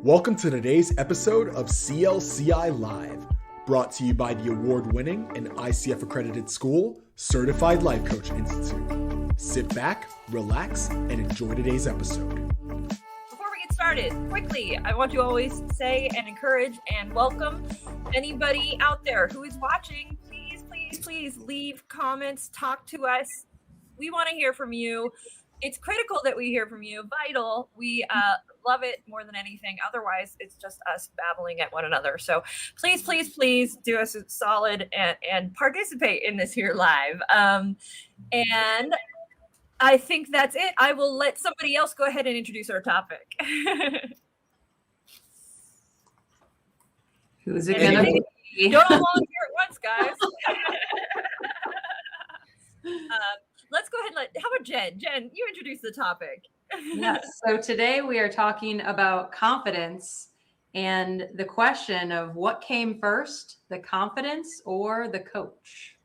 Welcome to today's episode of CLCI Live, brought to you by the award-winning and ICF accredited school, Certified Life Coach Institute. Sit back, relax, and enjoy today's episode. Before we get started, quickly, I want to always say and encourage and welcome anybody out there who is watching. Please leave comments, talk to us. We want to hear from you. It's critical that we hear from you, vital. We love it more than anything. Otherwise, it's just us babbling at one another. So please do us a solid and participate in this here live. And I think that's it. I will let somebody else go ahead and introduce our topic. Who's it going to be? Don't all volunteer at once, guys. Let's go ahead and how about Jen? Jen, you introduce the topic. Yes. So today we are talking about confidence and the question of what came first, the confidence or the coach?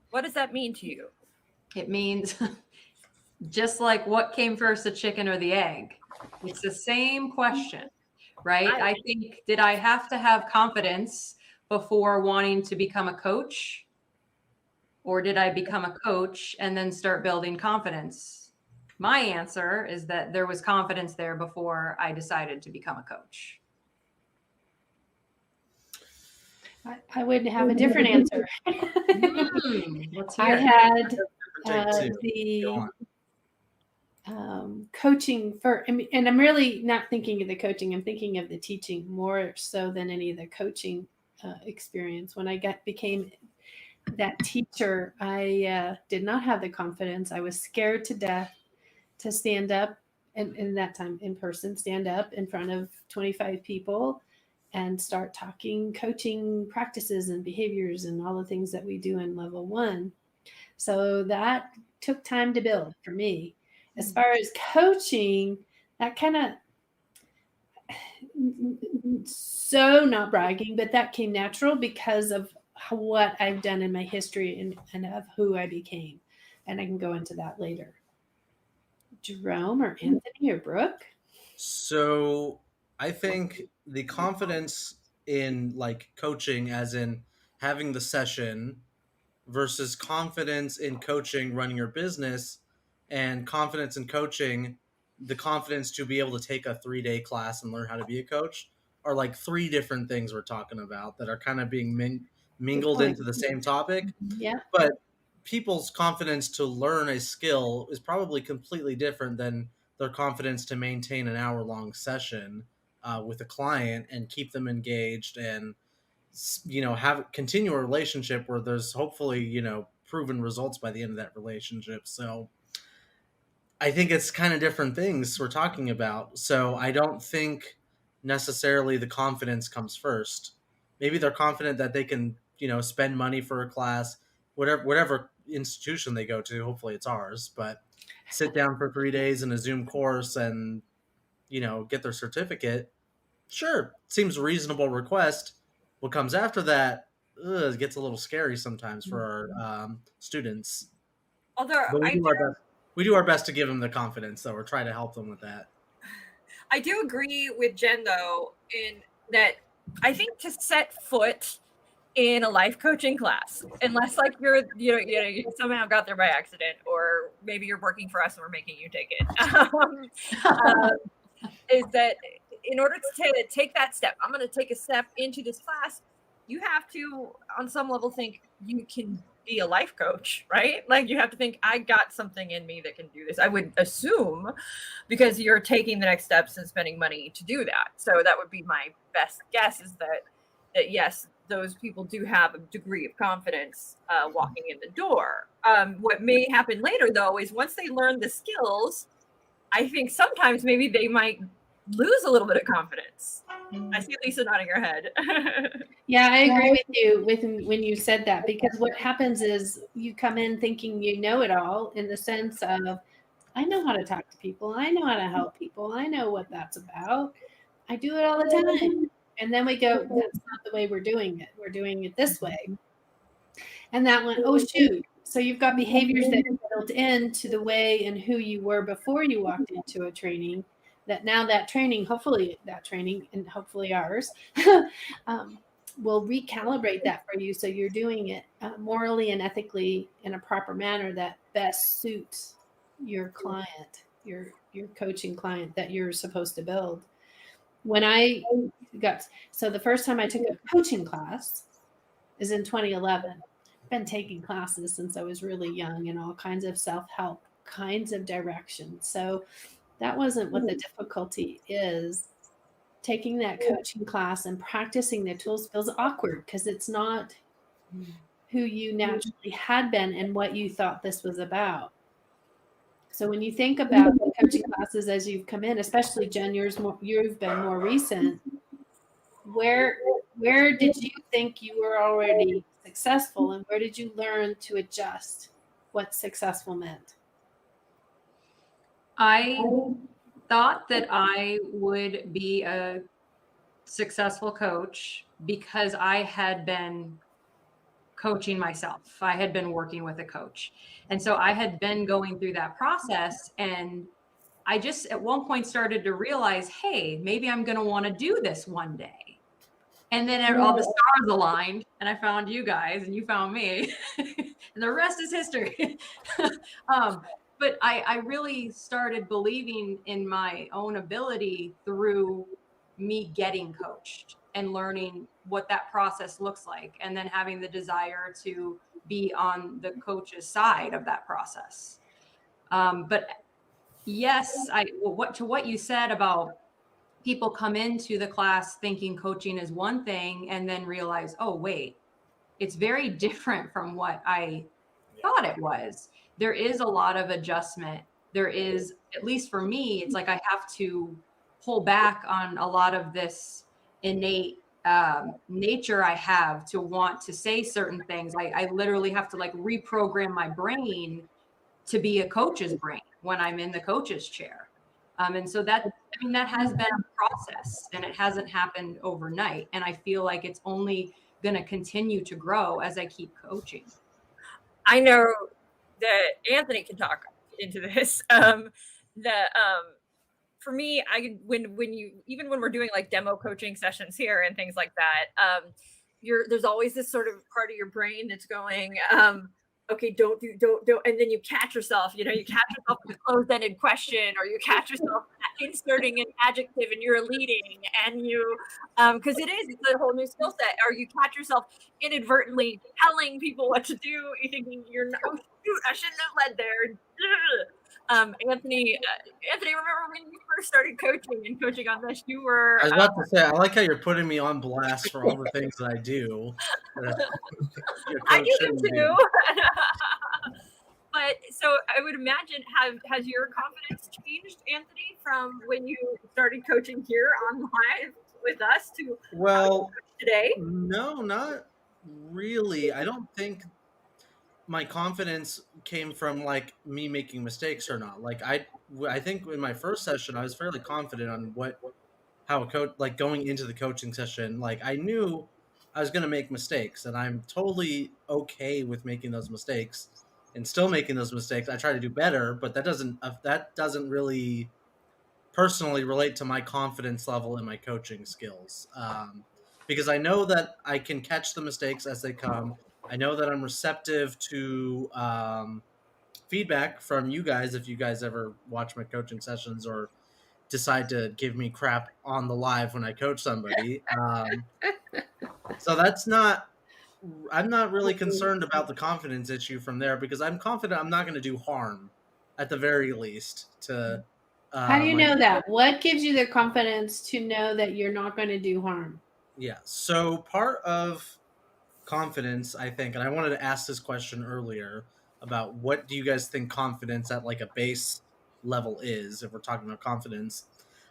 What does that mean to you? It means just like what came first, the chicken or the egg? It's the same question, right? I think, did I have to have confidence before wanting to become a coach? Or did I become a coach and then start building confidence? My answer is that there was confidence there before I decided to become a coach. I would have a different answer. I had the coaching for, and I'm really not thinking of the coaching. I'm thinking of the teaching more so than any of the coaching experience. When I became that teacher, I did not have the confidence. I was scared to death to stand up, and in that time in person, stand up in front of 25 people and start talking coaching practices and behaviors and all the things that we do in level 1. So that took time to build for me. As far as coaching, that kind of, so not bragging, but that came natural because of what I've done in my history and of who I became. And I can go into that later. Jerome or Anthony or Brooke? So I think the confidence in like coaching, as in having the session, versus confidence in coaching, running your business, and confidence in coaching, the confidence to be able to take a 3-day class and learn how to be a coach, are like 3 different things we're talking about that are kind of being mingled into the same topic. Yeah. But people's confidence to learn a skill is probably completely different than their confidence to maintain an hour-long session with a client and keep them engaged and, continue a relationship where there's hopefully, proven results by the end of that relationship. So I think it's kind of different things we're talking about. So I don't think necessarily the confidence comes first. Maybe they're confident that they can, spend money for a class, whatever institution they go to. Hopefully it's ours, but sit down for 3 days in a Zoom course and, get their certificate. Sure. Seems a reasonable request. What comes after that it gets a little scary sometimes for our students. Although we do our best to give them the confidence, though, or try to help them with that. I do agree with Jen, though, in that I think to set foot in a life coaching class, unless like you somehow got there by accident, or maybe you're working for us and we're making you take it, is that in order to take that step, I'm going to take a step into this class, you have to, on some level, think you can be a life coach, right? Like you have to think, I got something in me that can do this. I would assume, because you're taking the next steps and spending money to do that. So that would be my best guess, is that yes, those people do have a degree of confidence walking in the door. What may happen later, though, is once they learn the skills, I think sometimes maybe they might lose a little bit of confidence. I see Lisa nodding her head. Yeah, I agree with you when you said that, because what happens is you come in thinking you know it all, in the sense of, I know how to talk to people. I know how to help people. I know what that's about. I do it all the time. And then we go, that's not the way we're doing it. We're doing it this way. And that went, oh, shoot. So you've got behaviors that are built into the way and who you were before you walked into a training that now that training, hopefully that training and hopefully ours, will recalibrate that for you so you're doing it morally and ethically in a proper manner that best suits your client, your coaching client that you're supposed to build. When I got, so the first time I took a coaching class is in 2011. I've been taking classes since I was really young in all kinds of self-help kinds of directions. So that wasn't what the difficulty is. Taking that coaching class and practicing the tools feels awkward because it's not who you naturally had been and what you thought this was about. So when you think about the coaching classes as you've come in, especially Jen, you've been more recent. Where did you think you were already successful, and where did you learn to adjust what successful meant? I thought that I would be a successful coach because I had been coaching myself. I had been working with a coach. And so I had been going through that process, and I just at one point started to realize, hey, maybe I'm going to want to do this one day. And then all the stars aligned, and I found you guys, and you found me, and the rest is history. But I really started believing in my own ability through me getting coached and learning what that process looks like, and then having the desire to be on the coach's side of that process. But yes, what you said about people come into the class thinking coaching is one thing and then realize, oh, wait, it's very different from what I thought it was. There is a lot of adjustment. There is, at least for me, it's like I have to pull back on a lot of this innate nature I have to want to say certain things. I literally have to like reprogram my brain to be a coach's brain when I'm in the coach's chair. And so that has been a process, and it hasn't happened overnight. And I feel like it's only going to continue to grow as I keep coaching. I know that Anthony can talk into this. For me, when we're doing like demo coaching sessions here and things like that, there's always this sort of part of your brain that's going, okay, don't, and then you catch yourself, with a closed-ended question, or you catch yourself inserting an adjective and you're leading, and because it's a whole new skill set, or you catch yourself inadvertently telling people what to do, you're thinking oh shoot, I shouldn't have led there. Anthony, remember when you first started coaching on this? You were. I was about to say, I like how you're putting me on blast for all the things that I do. I do them too. But so I would imagine, has your confidence changed, Anthony, from when you started coaching here on live with us to today? No, not really. I don't think my confidence came from like me making mistakes or not. Like I think in my first session I was fairly confident on how a coach, like going into the coaching session, like I knew I was going to make mistakes, and I'm totally okay with making those mistakes and still making those mistakes. I try to do better, but that doesn't really personally relate to my confidence level in my coaching skills. Because I know that I can catch the mistakes as they come. I know that I'm receptive to feedback from you guys if you guys ever watch my coaching sessions or decide to give me crap on the live when I coach somebody. So I'm not really concerned about the confidence issue from there, because I'm confident I'm not going to do harm, at the very least. How do you know that? What gives you the confidence to know that you're not going to do harm? Yeah. So part of confidence, I think, and I wanted to ask this question earlier about what do you guys think confidence at like a base level is, if we're talking about confidence.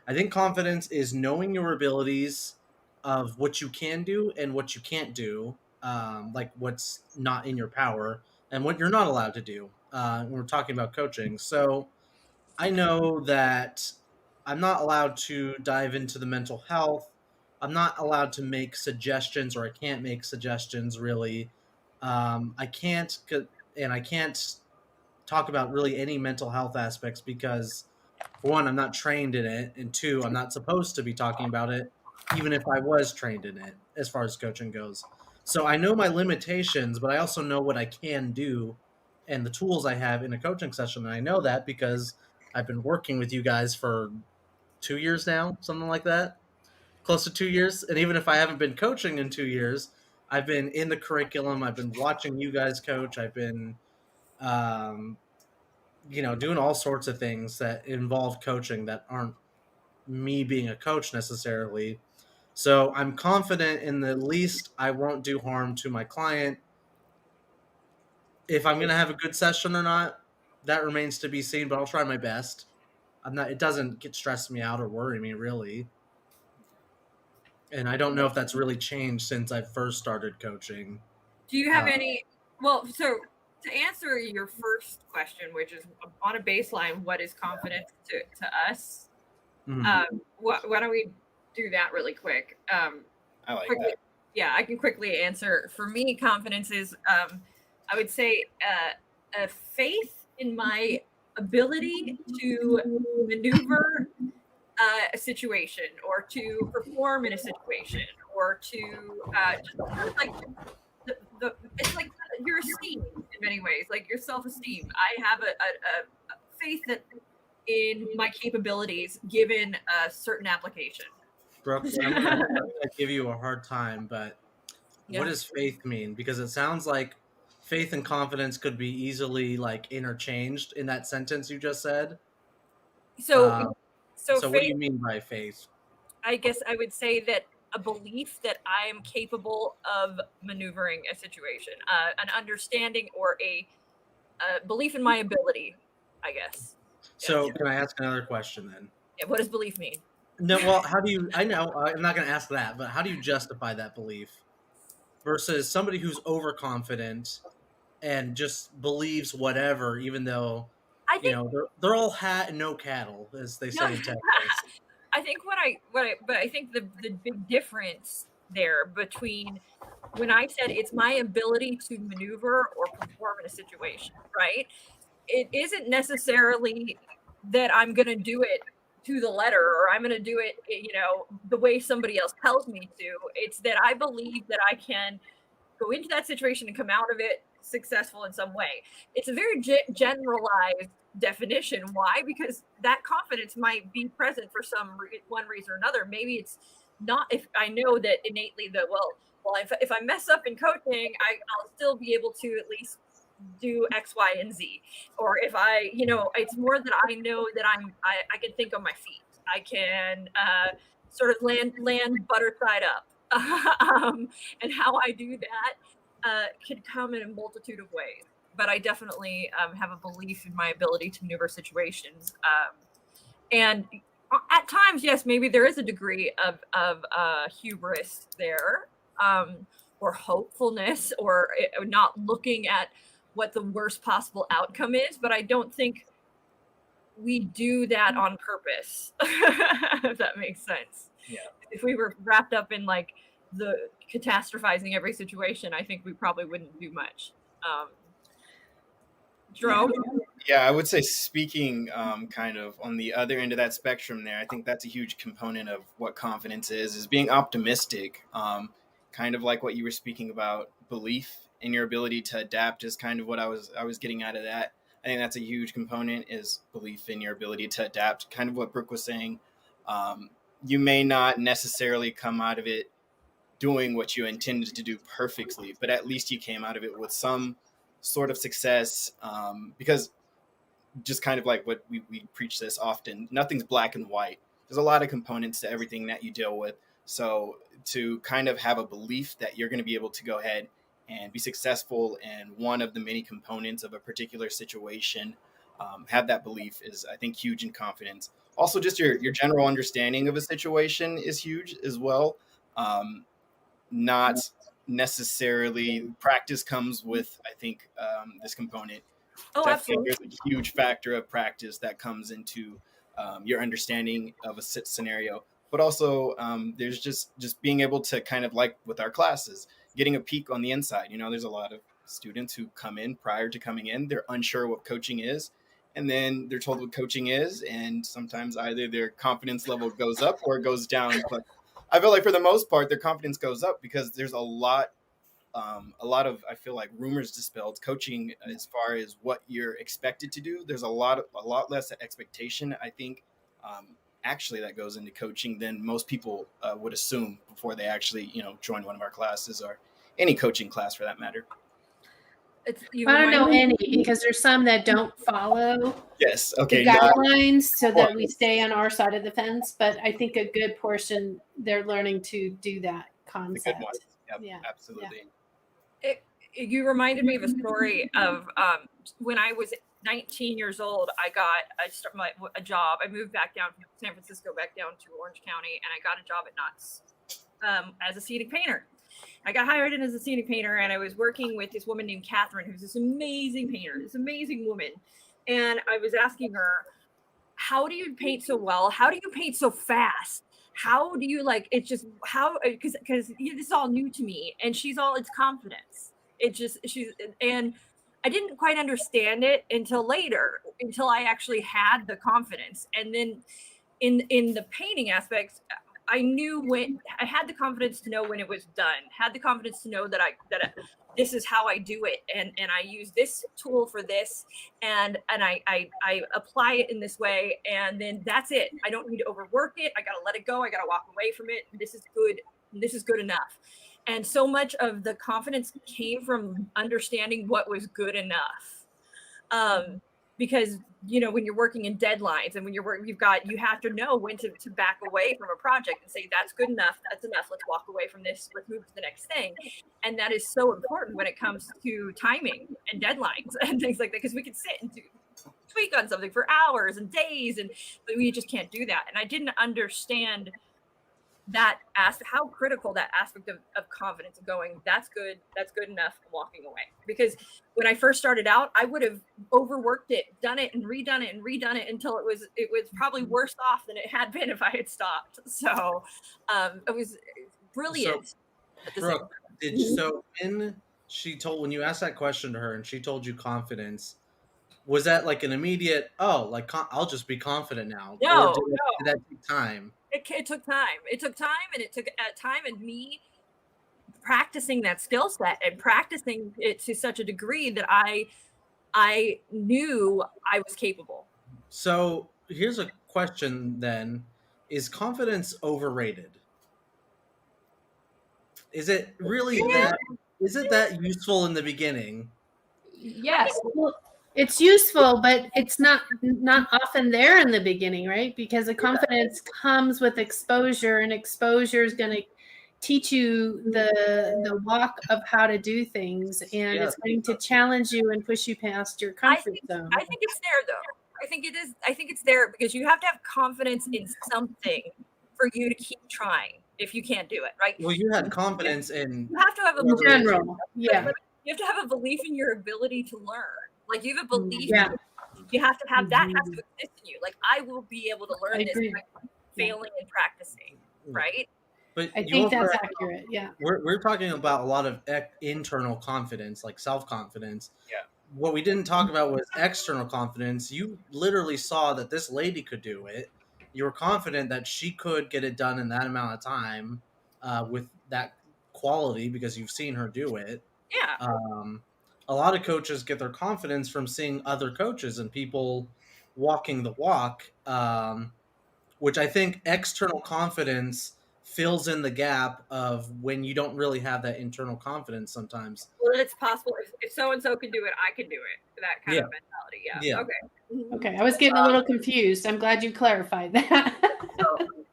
I think confidence is knowing your abilities of what you can do and what you can't do, like what's not in your power and what you're not allowed to do when we're talking about coaching. So I know that I'm not allowed to dive into the mental health. I'm not allowed to make suggestions, or I can't make suggestions really. I can't talk about really any mental health aspects, because for one, I'm not trained in it, and two, I'm not supposed to be talking about it, even if I was trained in it, as far as coaching goes. So I know my limitations, but I also know what I can do and the tools I have in a coaching session. And I know that because I've been working with you guys for 2 years now, something like that, close to 2 years. And even if I haven't been coaching in 2 years, I've been in the curriculum. I've been watching you guys coach. I've been, um, doing all sorts of things that involve coaching that aren't me being a coach necessarily. So I'm confident in the least I won't do harm to my client. If I'm going to have a good session or not, that remains to be seen, but I'll try my best. It doesn't stress me out or worry me really. And I don't know if that's really changed since I first started coaching. Do you have any? Well, so to answer your first question, which is on a baseline, what is confidence to us? Why don't we do that really quick? I like quickly, that. Yeah, I can quickly answer. For me, confidence is, I would say, a faith in my ability to maneuver a situation, or to perform in a situation, or to just like it's like your esteem in many ways, like your self-esteem. I have a faith that in my capabilities given a certain application. Brooks, I'm going to give you a hard time, but Yeah. what does faith mean? Because it sounds like faith and confidence could be easily like interchanged in that sentence you just said. So So faith, what do you mean by faith? I guess I would say that a belief that I am capable of maneuvering a situation, an understanding, or a belief in my ability, I guess. So Yeah. can I ask another question then? Yeah, what does belief mean? No, well, how do you, I know, I'm not going to ask that, but how do you justify that belief versus somebody who's overconfident and just believes whatever, even though, I think they're all hat and no cattle, as they say in Texas. I think but I think the big difference there between when I said it's my ability to maneuver or perform in a situation, right? It isn't necessarily that I'm going to do it to the letter, or I'm going to do it, the way somebody else tells me to. It's that I believe that I can go into that situation and come out of it successful in some way. It's a very generalized definition. Why? Because that confidence might be present for one reason or another. Maybe it's not. If I know that innately that if I mess up in coaching, I'll still be able to at least do X, Y, and Z. Or if I, it's more that I know that I can think on my feet. I can sort of land butter side up. And how I do that could come in a multitude of ways. But I definitely have a belief in my ability to maneuver situations. And at times, yes, maybe there is a degree of hubris there, or hopefulness, or not looking at what the worst possible outcome is. But I don't think we do that on purpose, if that makes sense. Yeah. If we were wrapped up in like the catastrophizing every situation, I think we probably wouldn't do much. Jerome? Yeah, I would say speaking kind of on the other end of that spectrum there, I think that's a huge component of what confidence is being optimistic. Kind of like what you were speaking about, belief in your ability to adapt is kind of what I was getting out of that. I think that's a huge component, is belief in your ability to adapt. Kind of what Brooke was saying. You may not necessarily come out of it doing what you intended to do perfectly, but at least you came out of it with some sort of success, because just kind of like what we preach this often, nothing's black and white. There's a lot of components to everything that you deal with. So to kind of have a belief that you're going to be able to go ahead and be successful in one of the many components of a particular situation, have that belief is, I think, huge in confidence. Also, just your general understanding of a situation is huge as well. Not necessarily practice comes with, I think, this component. Oh, Definitely, absolutely. there's a huge factor of practice that comes into your understanding of a scenario. But also, there's just being able to kind of, like with our classes, getting a peek on the inside. There's a lot of students who come in prior to coming in. They're unsure what coaching is. and then they're told what coaching is, and sometimes either their confidence level goes up or it goes down. But I feel like for the most part, their confidence goes up because there's a lot of, I feel like, rumors dispelled. Coaching, as far as what you're expected to do, there's a lot less expectation, I think, actually, that goes into coaching than most people would assume before they actually, join one of our classes or any coaching class for that matter. I don't know any, because there's some that don't follow Yes. Okay. the guidelines so that we stay on our side of the fence. But I think a good portion, they're learning to do that concept. The good ones. Yep, Yeah. absolutely. You reminded me of a story of when I was 19 years old. I got a job. I moved back down from San Francisco back down to Orange County, and I got a job at Knott's as a scenic painter. I got hired in as a scenic painter, and I was working with this woman named Catherine, who's this amazing painter, this amazing woman. And I was asking her, how do you paint so well? How do you paint so fast? How do you it's just how, because this is all new to me. And it's confidence. And I didn't quite understand it until later, until I actually had the confidence. And then in the painting aspects, I knew when I had the confidence to know when it was done, had the confidence to know that this is how I do it. And I use this tool for this, and I apply it in this way. And then that's it. I don't need to overwork it. I got to let it go. I got to walk away from it. This is good. This is good enough. And so much of the confidence came from understanding what was good enough. Because, when you're working in deadlines and when you have to know when to back away from a project and say, that's good enough. That's enough. Let's walk away from this. Let's move to the next thing. And that is so important when it comes to timing and deadlines and things like that, because we can sit and tweak on something for hours and days, but we just can't do that. And I didn't understand that how critical that aspect of confidence and going, that's good enough, and walking away. Because when I first started out, I would have overworked it, done it and redone it until it was probably worse off than it had been if I had stopped. So it was brilliant. So, when you asked that question to her and she told you confidence, was that like an immediate, I'll just be confident now? No, did that take time? It took time. It took time, and it took time and me practicing that skill set and practicing it to such a degree that I knew I was capable. So here's a question then. Is confidence overrated? Is it really is it that useful in the beginning? Yes. Well, it's useful, but it's not often there in the beginning, right? Because the confidence comes with exposure, and exposure is going to teach you the walk of how to do things, and it's going to challenge you and push you past your comfort zone. I think it's there, though. I think it is. I think it's there because you have to have confidence in something for you to keep trying. If you can't do it, right? Well, you had confidence in. You have to have in general, yeah. You have to have a belief in your ability to learn. Like you have a belief. Yeah. You have to have that has to exist in you. Like I will be able to learn this by failing and practicing, right? But I think that's accurate. Yeah. We're talking about a lot of internal confidence, like self-confidence. Yeah. What we didn't talk about was external confidence. You literally saw that this lady could do it. You were confident that she could get it done in that amount of time with that quality because you've seen her do it. Yeah. A lot of coaches get their confidence from seeing other coaches and people walking the walk, which I think external confidence fills in the gap of when you don't really have that internal confidence sometimes. Well, it's possible. If so-and-so can do it, I can do it. That kind of mentality. Yeah. Okay. Okay. I was getting a little confused. I'm glad you clarified that.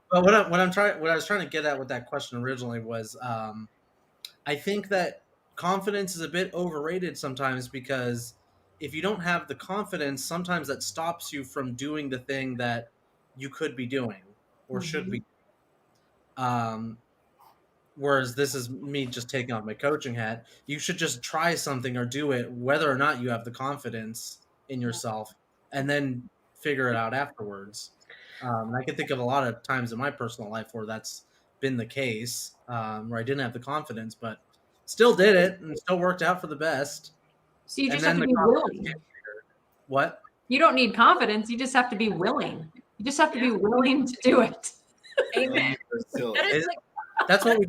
But what I was trying to get at with that question originally was, I think that confidence is a bit overrated sometimes because if you don't have the confidence, sometimes that stops you from doing the thing that you could be doing or should be. Whereas this is me just taking off my coaching hat. You should just try something or do it, whether or not you have the confidence in yourself, and then figure it out afterwards. And I can think of a lot of times in my personal life where that's been the case, where I didn't have the confidence, but still did it and still worked out for the best. So you just have to be willing. What? You don't need confidence. You just have to be willing. You just have to be willing to do it. Amen. That is like, That's what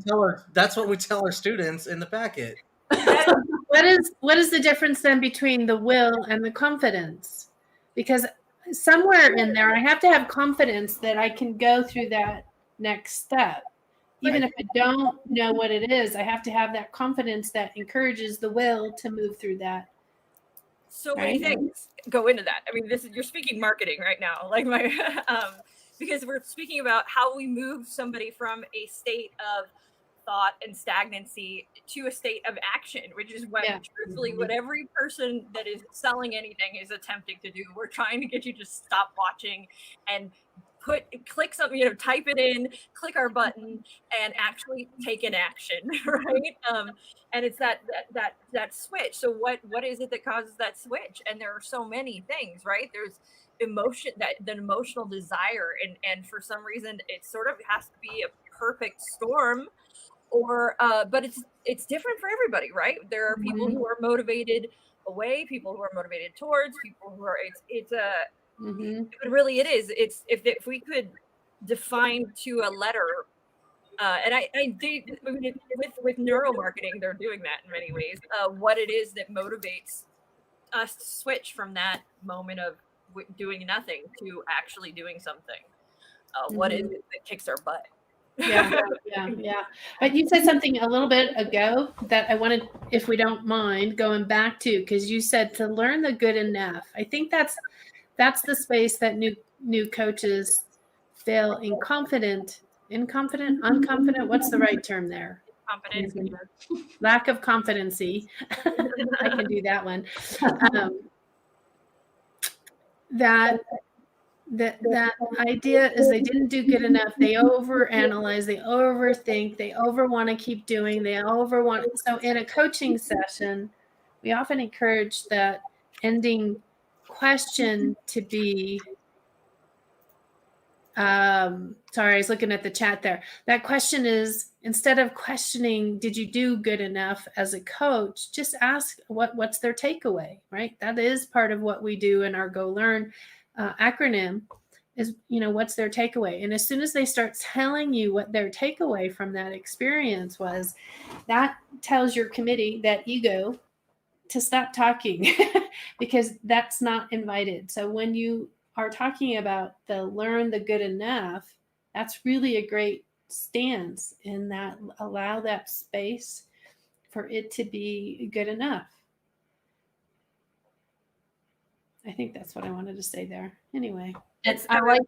we tell our students in the packet. What is the difference then between the will and the confidence? Because somewhere in there, I have to have confidence that I can go through that next step. Even if I don't know what it is, I have to have that confidence that encourages the will to move through that. so many things go into that. I mean, you're speaking marketing right now, like because we're speaking about how we move somebody from a state of thought and stagnancy to a state of action, which is what truthfully what every person that is selling anything is attempting to do. We're trying to get you to stop watching and click something, type it in, click our button, and actually take an action, right? And it's that switch. So what is it that causes that switch? And there are so many things, right? There's emotion, the emotional desire, and for some reason it sort of has to be a perfect storm, or but it's different for everybody, right? There are people who are motivated away, people who are motivated towards, people who are but really it is. It's if we could define to a letter, and I did with neuromarketing, they're doing that in many ways. What it is that motivates us to switch from that moment of doing nothing to actually doing something. What is it that kicks our butt? Yeah. But you said something a little bit ago that I wanted, if we don't mind, going back to, because you said to learn the good enough. I think that's the space that new coaches feel unconfident. What's the right term there? Confidence. Lack of competency. I can do that one. That idea is they didn't do good enough. They overanalyze, they overthink, they want to keep doing, so in a coaching session, we often encourage that ending question to be sorry, I was looking at the chat there. That question is, instead of questioning, did you do good enough as a coach, just ask what's their takeaway, right? That is part of what we do in our Go Learn acronym is, what's their takeaway? And as soon as they start telling you what their takeaway from that experience was, that tells your committee, that ego, to stop talking because that's not invited. So when you are talking about the learn the good enough, that's really a great stance in that, allow that space for it to be good enough. I think that's what I wanted to say there. Anyway. I like,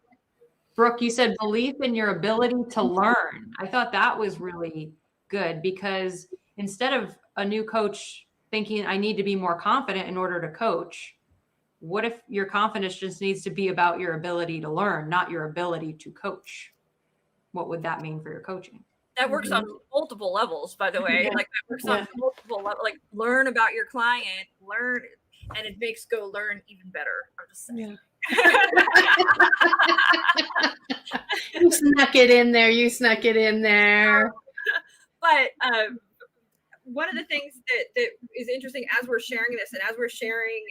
Brooke, you said belief in your ability to learn. I thought that was really good, because instead of a new coach thinking I need to be more confident in order to coach, what if your confidence just needs to be about your ability to learn, not your ability to coach? What would that mean for your coaching? That works on multiple levels, by the way. Like that works on multiple levels. Like learn about your client, and it makes Go Learn even better. I'm just saying. You snuck it in there. But one of the things that is interesting as we're sharing this, and as we're sharing,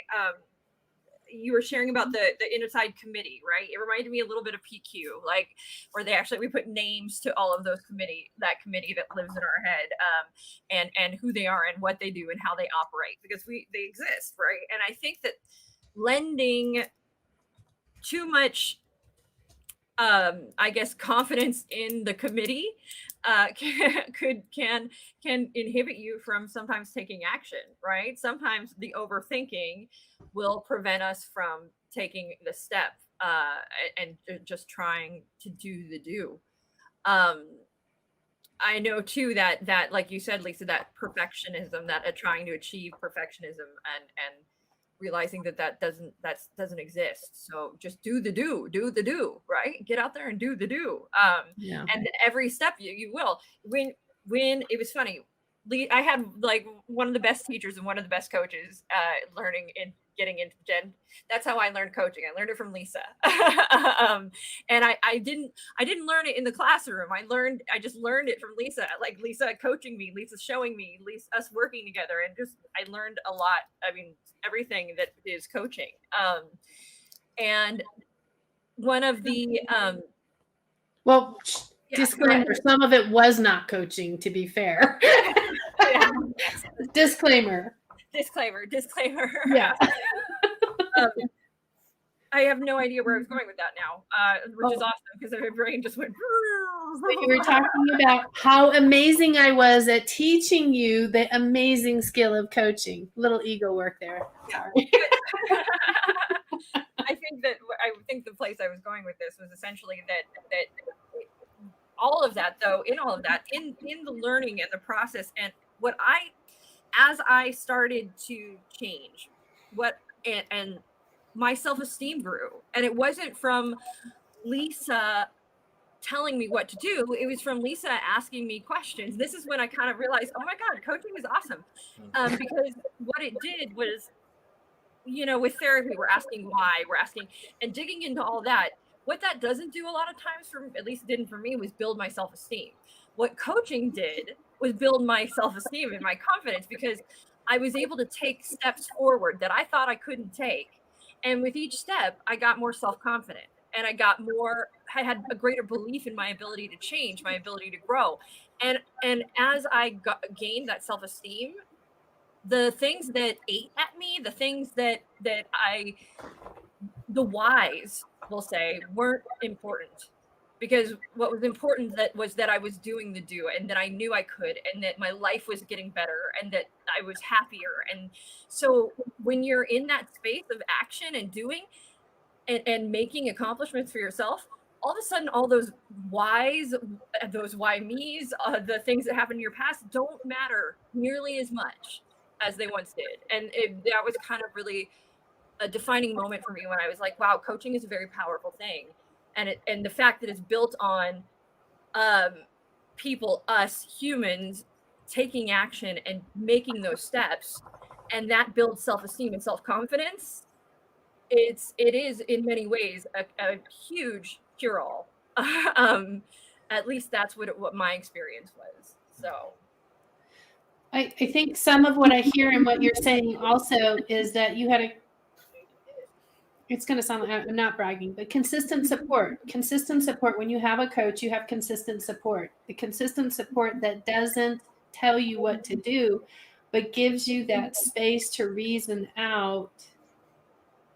you were sharing about the Inside Committee, right? It reminded me a little bit of PQ, like where we put names to all of those committee that lives in our head, and who they are and what they do and how they operate, because they exist, right? And I think that lending too much I guess confidence in the committee can inhibit you from sometimes taking action, right? Sometimes the overthinking will prevent us from taking the step and just trying to do the do. I know too that like you said, Lisa, that perfectionism, that trying to achieve perfectionism and realizing that doesn't exist. So just do the do, right? Get out there and do the do. And every step you will. When it was funny, I had like one of the best teachers and one of the best coaches learning in getting into Jen. That's how I learned coaching. I learned it from Lisa. And I didn't learn it in the classroom. I just learned it from Lisa, like Lisa coaching me, Lisa showing me, us working together. And just, I learned a lot. I mean, everything that is coaching. And one of the, Well, yeah, disclaimer, some of it was not coaching, to be fair. yeah. Disclaimer. Disclaimer. Yeah. I have no idea where I was going with that now, which is awesome because my brain just went. So you were talking about how amazing I was at teaching you the amazing skill of coaching. Little ego work there. Sorry. I think the place I was going with this was essentially that all of that, though, in the learning and the process, and as I started to change, and my self-esteem grew, and it wasn't from Lisa telling me what to do. It was from Lisa asking me questions. This is when I kind of realized, oh my God, coaching is awesome. Because what it did was, with therapy, we're asking why, and digging into all that. What that doesn't do a lot of times, at least it didn't for me, was build my self-esteem. What coaching did was build my self-esteem and my confidence, because I was able to take steps forward that I thought I couldn't take. And with each step, I got more self-confident, and I had a greater belief in my ability to change, my ability to grow. And as I gained that self-esteem, the things that ate at me, the things that the whys, we'll say, weren't important. Because what was important was that I was doing the do, and that I knew I could, and that my life was getting better, and that I was happier. And so when you're in that space of action and doing and making accomplishments for yourself, all of a sudden, all those whys, those why me's, the things that happened in your past don't matter nearly as much as they once did. And that was kind of really a defining moment for me when I was like, wow, coaching is a very powerful thing. And the fact that it's built on people, us humans, taking action and making those steps, and that builds self-esteem and self-confidence. It is in many ways a huge cure-all. At least that's what my experience was. So I think some of what I hear and what you're saying also is that you had it's going to sound like I'm not bragging, but consistent support. When you have a coach, you have consistent support. The consistent support that doesn't tell you what to do, but gives you that space to reason out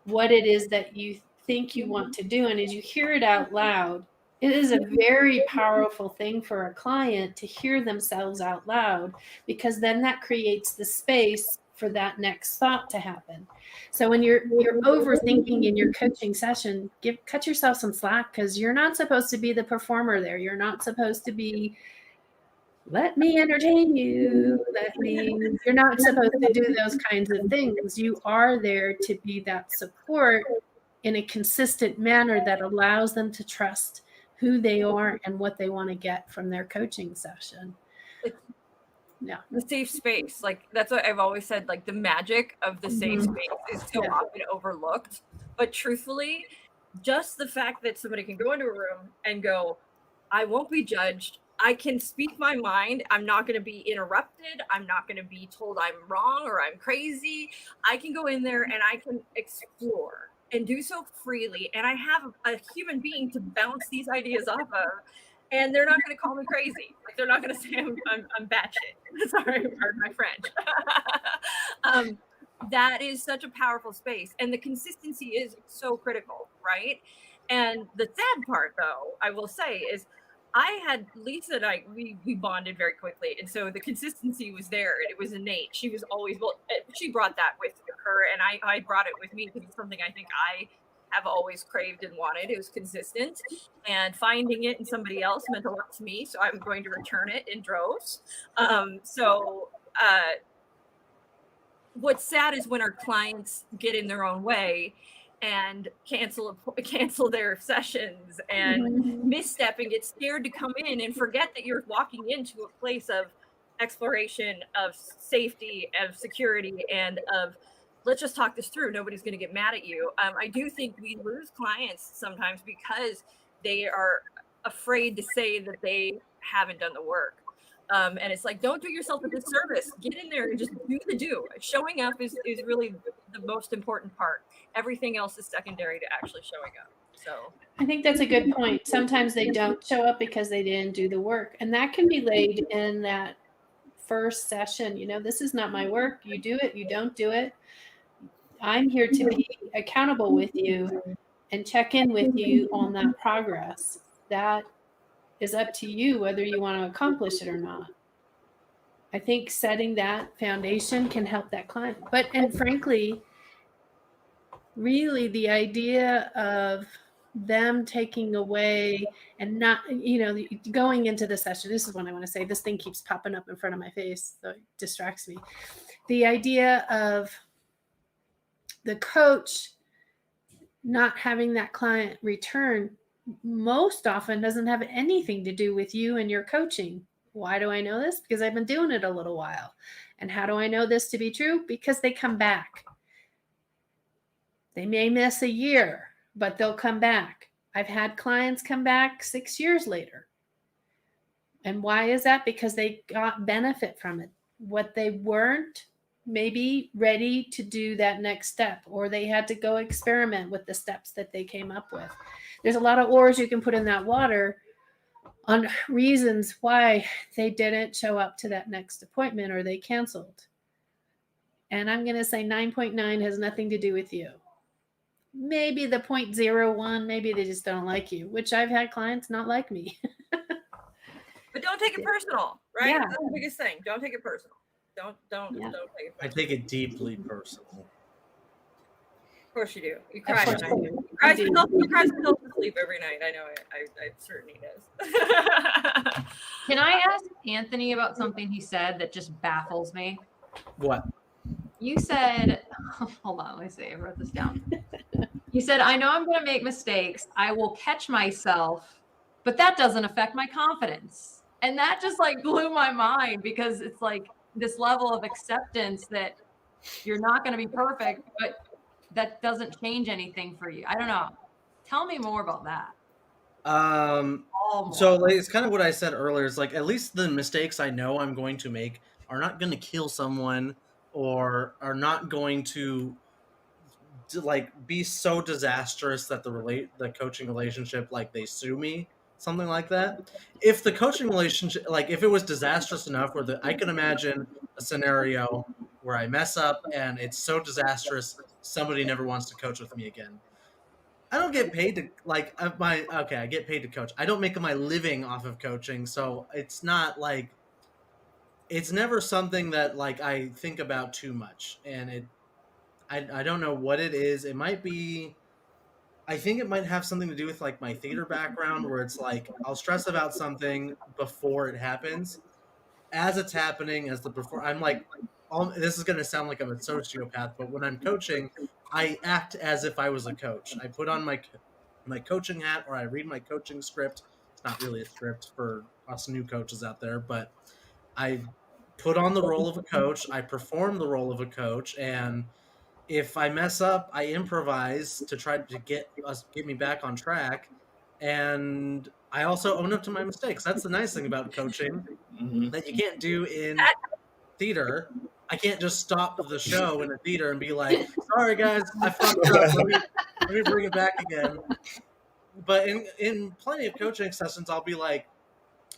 what it is that you think you want to do. And as you hear it out loud, it is a very powerful thing for a client to hear themselves out loud, because then that creates the space for that next thought to happen. So when you're overthinking in your coaching session, cut yourself some slack, because you're not supposed to be the performer there. You're not supposed to be, let me entertain you. You're not supposed to do those kinds of things. You are there to be that support in a consistent manner that allows them to trust who they are and what they want to get from their coaching session. Yeah. The safe space, like that's what I've always said, like the magic of the safe space is so often overlooked. But truthfully, just the fact that somebody can go into a room and go, I won't be judged. I can speak my mind. I'm not going to be interrupted. I'm not going to be told I'm wrong or I'm crazy. I can go in there and I can explore and do so freely. And I have a human being to bounce these ideas off of. And they're not going to call me crazy. Like, they're not going to say I'm batshit. Sorry, pardon my French. That is such a powerful space. And the consistency is so critical, right? And the sad part, though, I will say, is I had Lisa and I, we bonded very quickly. And so the consistency was there, and it was innate. She was always, she brought that with her, and I brought it with me, because it's something I think I have always craved and wanted. It was consistent, and finding it in somebody else meant a lot to me. So I'm going to return it in droves. What's sad is when our clients get in their own way and cancel their sessions and misstep and get scared to come in and forget that you're walking into a place of exploration, of safety, of security, and of let's just talk this through. Nobody's going to get mad at you. I do think we lose clients sometimes because they are afraid to say that they haven't done the work. And it's like, don't do yourself a disservice. Get in there and just do the do. Showing up is really the most important part. Everything else is secondary to actually showing up. So I think that's a good point. Sometimes they don't show up because they didn't do the work. And that can be laid in that first session. You know, this is not my work. You do it, you don't do it. I'm here to be accountable with you and check in with you on that progress. That is up to you whether you want to accomplish it or not. I think setting that foundation can help that client. And frankly, really the idea of them taking away and not, going into the session, this is what I want to say. This thing keeps popping up in front of my face, so it distracts me. The idea of the coach not having that client return most often doesn't have anything to do with you and your coaching. Why do I know this? Because I've been doing it a little while. And how do I know this to be true? Because they come back. They may miss a year, but they'll come back. I've had clients come back 6 years later. And why is that? Because they got benefit from it. What they weren't maybe ready to do that next step, or they had to go experiment with the steps that they came up with. There's a lot of oars you can put in that water on reasons why they didn't show up to that next appointment or they canceled. And I'm going to say 9.9 has nothing to do with you. Maybe the 0.01, maybe they just don't like you, which I've had clients not like me. But don't take it personal, right? Yeah. That's the biggest thing. Don't take it personal. Don't take it I personal. take it deeply personal. Of course you do. You cry course tonight. I do. You cry I do. yourself to sleep every night. I know it. I certainly does. Can I ask Anthony about something he said that just baffles me? What? You said, hold on, let me see. I wrote this down. You said, I know I'm going to make mistakes. I will catch myself, but that doesn't affect my confidence. And that just like blew my mind, because it's like this level of acceptance that you're not going to be perfect, but that doesn't change anything for you. I don't know. Tell me more about that. So like, it's kind of what I said earlier. It's like, at least the mistakes I know I'm going to make are not going to kill someone, or are not going to like be so disastrous that the coaching relationship, like they sue me, something like that. If the coaching relationship, like if it was disastrous enough where I can imagine a scenario where I mess up and it's so disastrous somebody never wants to coach with me again. I don't get paid to I get paid to coach. I don't make my living off of coaching, so it's not like, it's never something that like I think about too much. And I don't know what it is. It might be, I think it might have something to do with like my theater background, where it's like I'll stress about something before it happens. As it's happening, I'm like, this is going to sound like I'm a sociopath, but when I'm coaching, I act as if I was a coach. I put on my coaching hat, or I read my coaching script. It's not really a script for us new coaches out there, but I put on the role of a coach. I perform the role of a coach, and if I mess up, I improvise to try to get me back on track. And I also own up to my mistakes. That's the nice thing about coaching that you can't do in theater. I can't just stop the show in a theater and be like, sorry guys, I fucked up. Let me bring it back again. But in plenty of coaching sessions, I'll be like,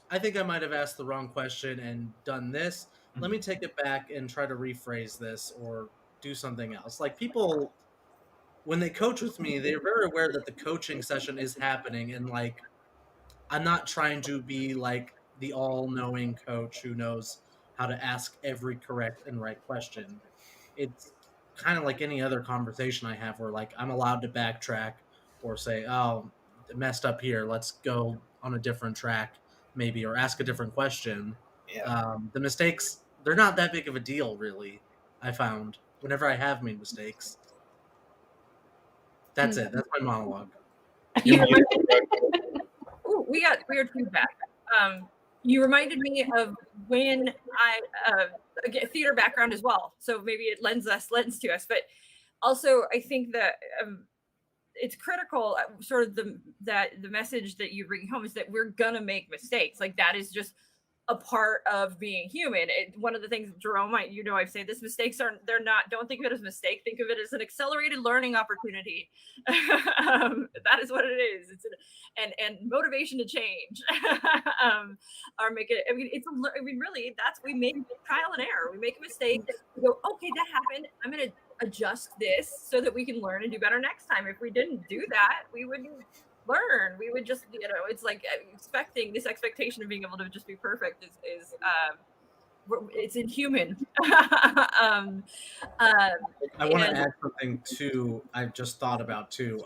I think I might have asked the wrong question and done this. Let me take it back and try to rephrase this or do something else. Like, people, when they coach with me, they're very aware that the coaching session is happening, and like, I'm not trying to be like the all-knowing coach who knows how to ask every correct and right question. It's kind of like any other conversation I have, where like I'm allowed to backtrack or say, oh, messed up here, let's go on a different track maybe, or ask a different question. The mistakes, they're not that big of a deal, really, I found, whenever I have made mistakes. That's it. That's my monologue. Ooh, we got weird feedback. You reminded me of when again, theater background as well, so maybe it lends to us. But also, I think that it's critical, sort of the message that you bring home is that we're gonna make mistakes. Like that is just a part of being human. One of the things, Jerome, I've said this, mistakes don't think of it as a mistake. Think of it as an accelerated learning opportunity. That is what it is. It's and motivation to change. Or make it, really, we make trial and error. We make a mistake. We go, okay, that happened. I'm going to adjust this so that we can learn and do better next time. If we didn't do that, we wouldn't learn. We would just, it's like this expectation of being able to just be perfect is it's inhuman. I want to add something too. I've just thought about too.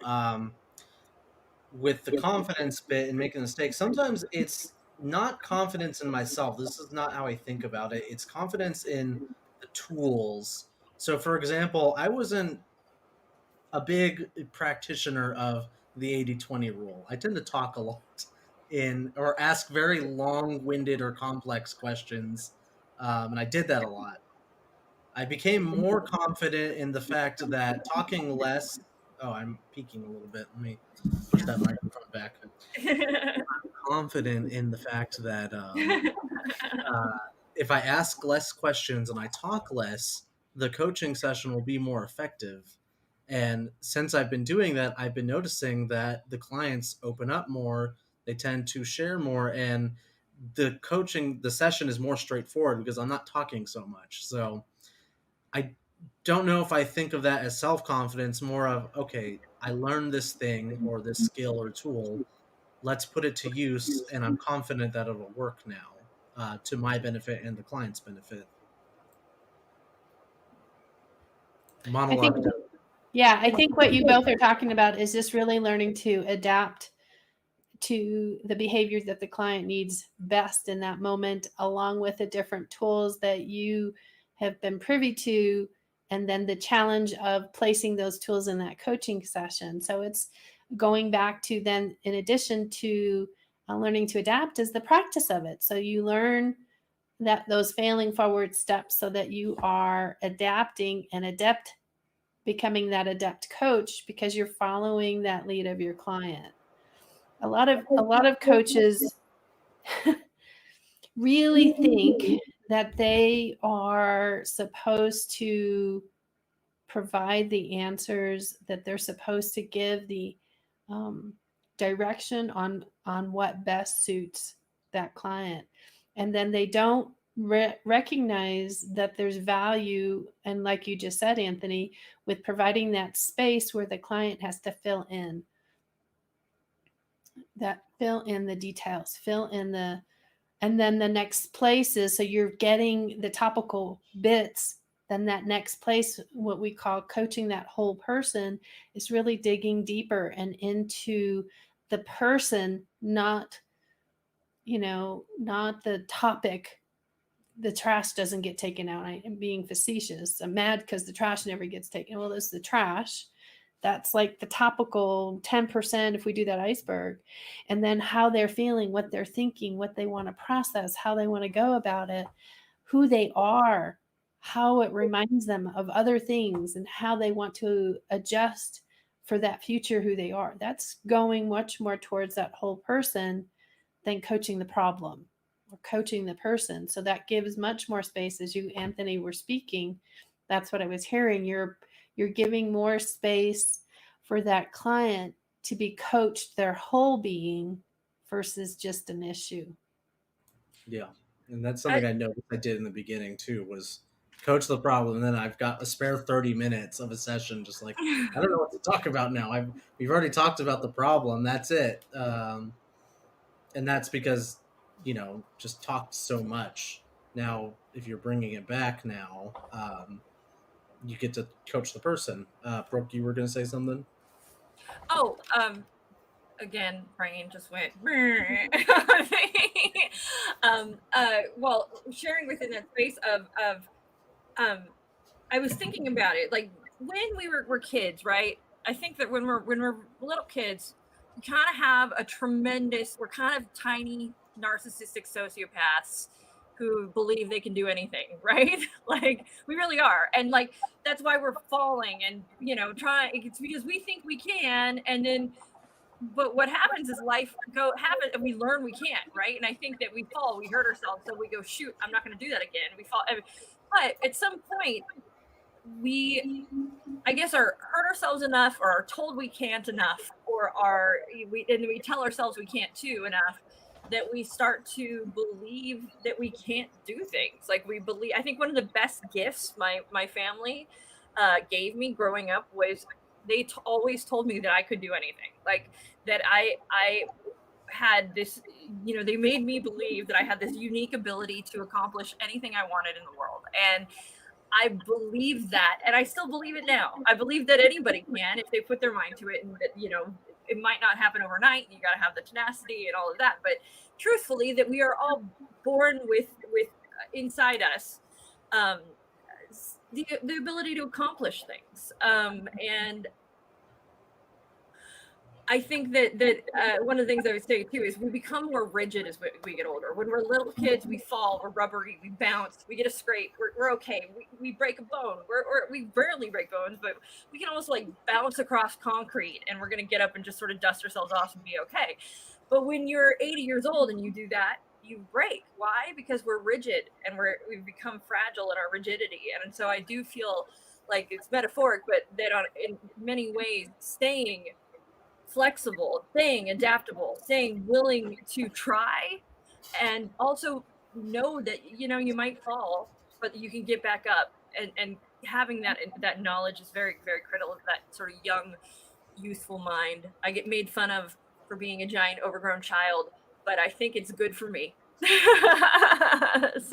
With the confidence bit and making mistakes, sometimes it's not confidence in myself. This is not how I think about it. It's confidence in the tools. So, for example, I wasn't a big practitioner of the 80-20 rule. I tend to talk a lot or ask very long-winded or complex questions, and I did that a lot. I became more confident in the fact that talking less. Oh, I'm peeking a little bit. Let me push that microphone back. I'm confident in the fact that if I ask less questions and I talk less, the coaching session will be more effective. And since I've been doing that, I've been noticing that the clients open up more, they tend to share more, and the session is more straightforward because I'm not talking so much. So I don't know if I think of that as self-confidence, more of, okay, I learned this thing or this skill or tool, let's put it to use, and I'm confident that it'll work now to my benefit and the client's benefit. Monologue. I think what you both are talking about is just really learning to adapt to the behaviors that the client needs best in that moment, along with the different tools that you have been privy to, and then the challenge of placing those tools in that coaching session. So it's going back to then, in addition to learning to adapt, is the practice of it. So you learn that those failing forward steps so that you are adapting and becoming that adept coach because you're following that lead of your client. A lot of coaches really think that they are supposed to provide the answers, that they're supposed to give the direction on what best suits that client. And then they don't recognize that there's value, and like you just said, Anthony, with providing that space where the client has to fill in the details, and then the next place is, so you're getting the topical bits. Then that next place, what we call coaching that whole person, is really digging deeper and into the person, not the topic. The trash doesn't get taken out. I am being facetious. I'm mad because the trash never gets taken. Well, it's the trash. That's like the topical 10% if we do that iceberg. And then how they're feeling, what they're thinking, what they want to process, how they want to go about it, who they are, how it reminds them of other things, and how they want to adjust for that future who they are. That's going much more towards that whole person than coaching the problem or coaching the person. So that gives much more space. As you, Anthony, were speaking, that's what I was hearing. You're giving more space for that client to be coached their whole being versus just an issue. Yeah. And that's something I noticed I did in the beginning too, was coach the problem. And then I've got a spare 30 minutes of a session. Just like, I don't know what to talk about now. We've already talked about the problem. That's it. And that's because, just talked so much. Now, if you're bringing it back now, you get to coach the person. Brooke, you were going to say something? Oh, again, brain just went. Well, sharing within that space of I was thinking about it, like when we're kids, right? I think that when we're little kids, we kind of have we're kind of tiny narcissistic sociopaths who believe they can do anything, right? Like we really are. And like that's why we're falling and trying. It's because we think we can, and then but what happens is life happen and we learn we can't, right? And I think that we fall, we hurt ourselves, so we go, shoot, I'm not going to do that again. We fall, but at some point we, I guess, are hurt ourselves enough, or are told we can't enough, or we tell ourselves we can't too enough, that we start to believe that we can't do things. Like we believe. I think one of the best gifts my family gave me growing up was they always told me that I could do anything. Like that I had this, they made me believe that I had this unique ability to accomplish anything I wanted in the world. And I believe that, and I still believe it now. I believe that anybody can if they put their mind to it, and that, it might not happen overnight. You got to have the tenacity and all of that. But truthfully, that we are all born with inside us the ability to accomplish things. And I think that one of the things I would say too is we become more rigid as we get older. When we're little kids, we fall, we're rubbery, we bounce, we get a scrape, we're okay. We break a bone, we barely break bones, but we can almost like bounce across concrete, and we're gonna get up and just sort of dust ourselves off and be okay. But when you're 80 years old and you do that, you break. Why? Because we're rigid, and we've become fragile in our rigidity. And so I do feel like it's metaphoric, but that in many ways, staying flexible, staying adaptable, staying willing to try, and also know that you might fall, but you can get back up, and having that knowledge is very, very critical of that sort of young, youthful mind. I get made fun of for being a giant overgrown child, but I think it's good for me. So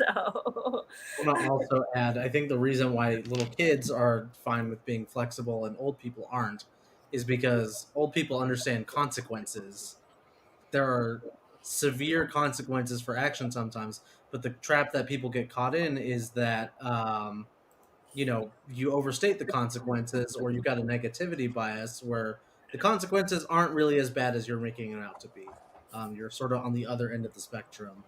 I want to also add, I think the reason why little kids are fine with being flexible and old people aren't is because old people understand consequences. There are severe consequences for action sometimes, but the trap that people get caught in is that you overstate the consequences, or you've got a negativity bias where the consequences aren't really as bad as you're making it out to be. You're sort of on the other end of the spectrum.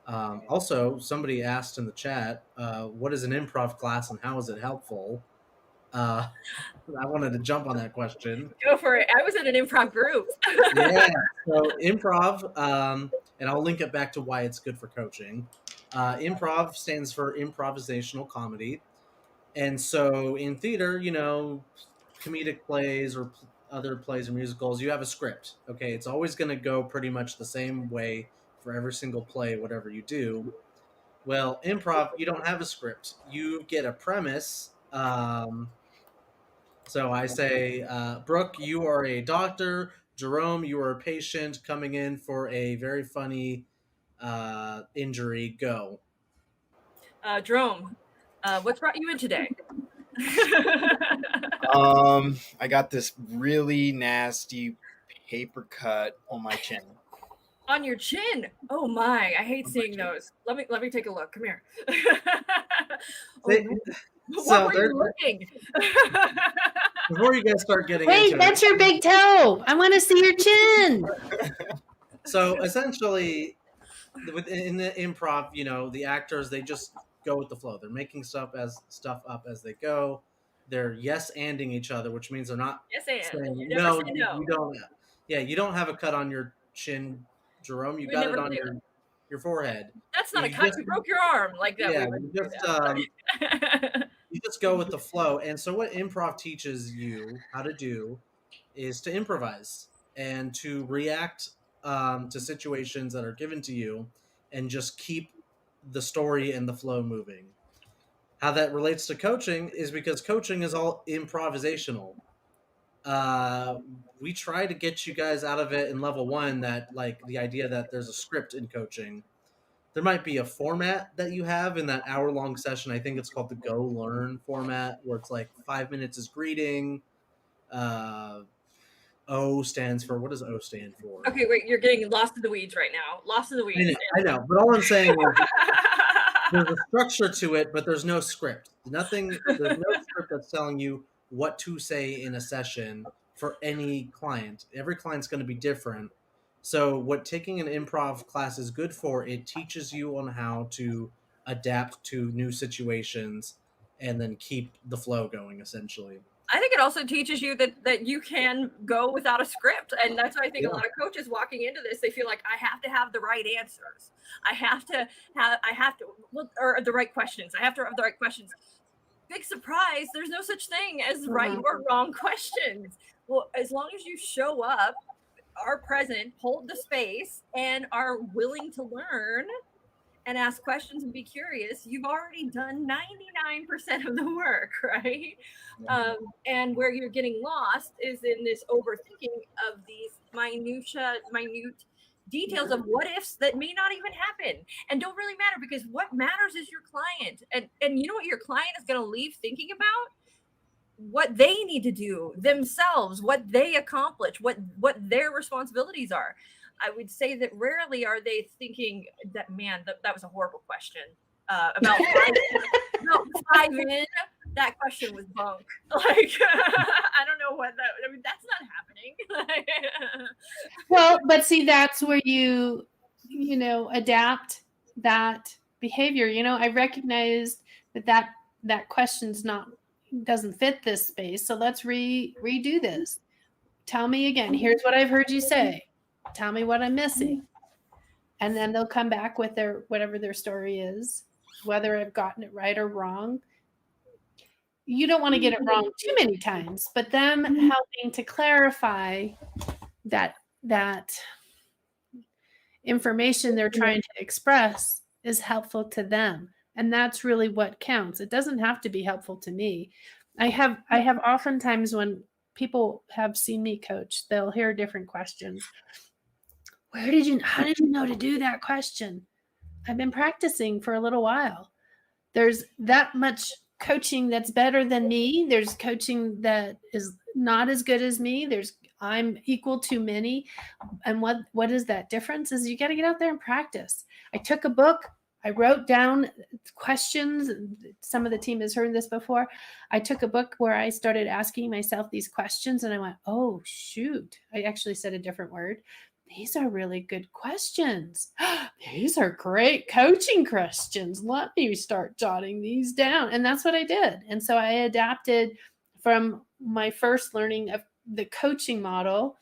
Also, somebody asked in the chat, what is an improv class and how is it helpful? I wanted to jump on that question. Go for it. I was in an improv group. Yeah, so improv, and I'll link it back to why it's good for coaching. Improv stands for improvisational comedy. And so in theater, comedic plays or other plays or musicals, you have a script. Okay, it's always going to go pretty much the same way for every single play, whatever you do. Well, improv, you don't have a script. You get a premise. So I say, Brooke, you are a doctor. Jerome, you are a patient coming in for a very funny injury. Go. Jerome, what's brought you in today? I got this really nasty paper cut on my chin. On your chin? Oh my! I hate seeing those. Let me take a look. Come here. What were you looking? Before you guys start getting Wait, that's your big toe. I want to see your chin. So essentially, in the improv, the actors, they just go with the flow. They're making stuff up as they go. They're yes-anding each other, which means they're not yes and saying, you no, say no. you don't. Yeah, you don't have a cut on your chin, Jerome. You got it on your forehead. That's not a cut. You broke your arm like that. Yeah, you just go with the flow. And so what improv teaches you how to do is to improvise and to react to situations that are given to you and just keep the story and the flow moving. How that relates to coaching is because coaching is all improvisational. We try to get you guys out of it in level 1 that like the idea that there's a script in coaching. There might be a format that you have in that hour-long session. I think it's called the Go Learn format, where it's like 5 minutes is greeting. O stands for, what does O stand for? Okay, wait, you're getting lost in the weeds right now. Lost in the weeds. I know, but all I'm saying is there's a structure to it, but there's no script. There's no script that's telling you what to say in a session for any client. Every client's going to be different. So what taking an improv class is good for, it teaches you on how to adapt to new situations and then keep the flow going, essentially. I think it also teaches you that you can go without a script. And that's why I think a lot of coaches walking into this, they feel like I have to have the right answers. I have to or the right questions. I have to have the right questions. Big surprise, there's no such thing as right or wrong questions. Well, as long as you show up, are present, hold the space, and are willing to learn and ask questions and be curious, you've already done 99% of the work, right? And where you're getting lost is in this overthinking of these minute details of what ifs that may not even happen and don't really matter, because what matters is your client. And you know what your client is going to leave thinking about? What they need to do themselves, what they accomplish, what their responsibilities are. I would say that rarely are they thinking that, man, that was a horrible question. About five in, that question was bunk. Like, I don't know what that, I mean, that's not happening. Well, but see, that's where you adapt that behavior. I recognized that question's doesn't fit this space. So let's redo this. Tell me again. Here's what I've heard you say. Tell me what I'm missing. And then they'll come back with whatever their story is, whether I've gotten it right or wrong. You don't want to get it wrong too many times, but them helping to clarify that information they're trying to express is helpful to them. And that's really what counts. It doesn't have to be helpful to me. I have oftentimes when people have seen me coach, they'll hear different questions. How did you know to do that question? I've been practicing for a little while. There's that much coaching that's better than me. There's coaching that is not as good as me. I'm equal to many. And what is that difference is you got to get out there and practice. I took a book. I wrote down questions. Some of the team has heard this before. I took a book where I started asking myself these questions and I went, oh, shoot. I actually said a different word. These are really good questions. These are great coaching questions. Let me start jotting these down. And that's what I did. And so I adapted from my first learning of the coaching model.